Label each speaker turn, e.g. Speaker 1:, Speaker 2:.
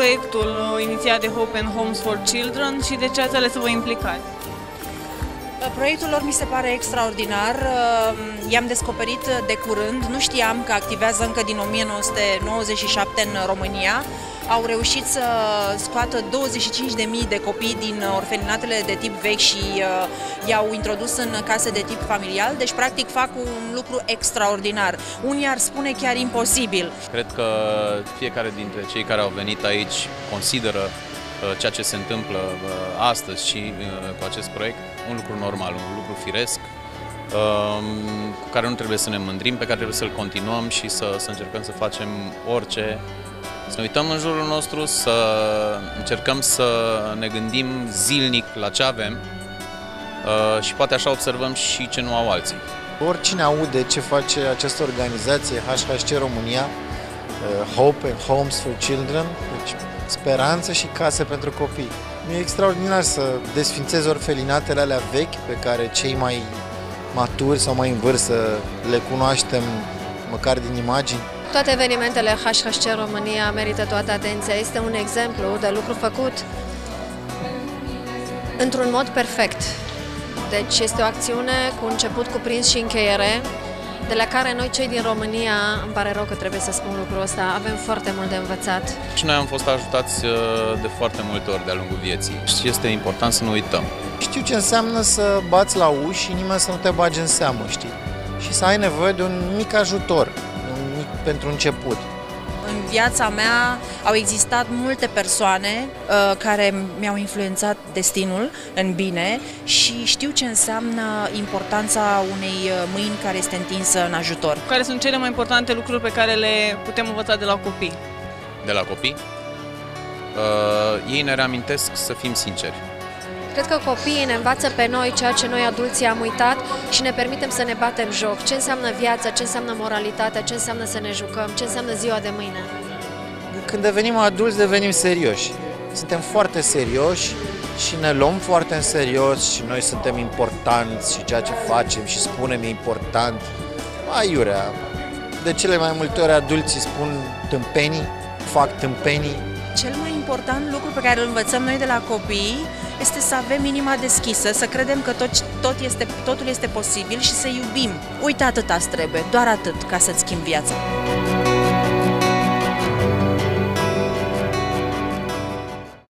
Speaker 1: proiectul inițiat de Hope and Homes for Children și de ce ați ales să vă implicați?
Speaker 2: Proiectul lor mi se pare extraordinar, i-am descoperit de curând, nu știam că activează încă din 1997 în România. Au reușit să scoată 25.000 de copii din orfelinatele de tip vechi și i-au introdus în case de tip familial, deci practic fac un lucru extraordinar. Unii ar spune chiar imposibil.
Speaker 3: Cred că fiecare dintre cei care au venit aici consideră ceea ce se întâmplă astăzi și cu acest proiect un lucru normal, un lucru firesc, cu care nu trebuie să ne mândrim, pe care trebuie să-l continuăm și să încercăm să facem orice, să ne uităm în jurul nostru, să încercăm să ne gândim zilnic la ce avem și poate așa observăm și ce nu au alții.
Speaker 4: Oricine aude ce face această organizație HHC România, Hope and Homes for Children, deci speranță și case pentru copii. E extraordinar să desfințezi orfelinatele alea vechi pe care cei mai maturi sau mai în vârstă le cunoaștem măcar din imagini.
Speaker 5: Toate evenimentele HHC România merită toată atenția. Este un exemplu de lucru făcut într-un mod perfect. Deci este o acțiune cu început, cuprins și încheiere, de la care noi, cei din România, îmi pare rău că trebuie să spun lucrul ăsta, avem foarte mult de învățat.
Speaker 3: Și noi am fost ajutați de foarte multe ori de-a lungul vieții și este important să nu uităm.
Speaker 4: Știu ce înseamnă să bați la uși și nimeni să nu te bage în seamă, știi? Și să ai nevoie de un mic ajutor, pentru început.
Speaker 2: În viața mea au existat multe persoane care mi-au influențat destinul în bine și știu ce înseamnă importanța unei mâini care este întinsă în ajutor.
Speaker 1: Care sunt cele mai importante lucruri pe care le putem învăța de la copii?
Speaker 3: De la copii? Ei ne reamintesc să fim sinceri.
Speaker 5: Cred că copiii ne învață pe noi ceea ce noi adulții am uitat și ne permitem să ne batem joc. Ce înseamnă viața, ce înseamnă moralitatea, ce înseamnă să ne jucăm, ce înseamnă ziua de mâine.
Speaker 4: Când devenim adulți, devenim serioși. Suntem foarte serioși și ne luăm foarte în serios și noi suntem importanți și ceea ce facem și spunem e important. Aiurea. De cele mai multe ori adulții spun tâmpenii, fac tâmpenii.
Speaker 2: Cel mai important lucru pe care îl învățăm noi de la copii este să avem inima deschisă, să credem că totul este posibil și să iubim. Uite, atât îți trebuie, doar atât ca să-ți schimbi viața.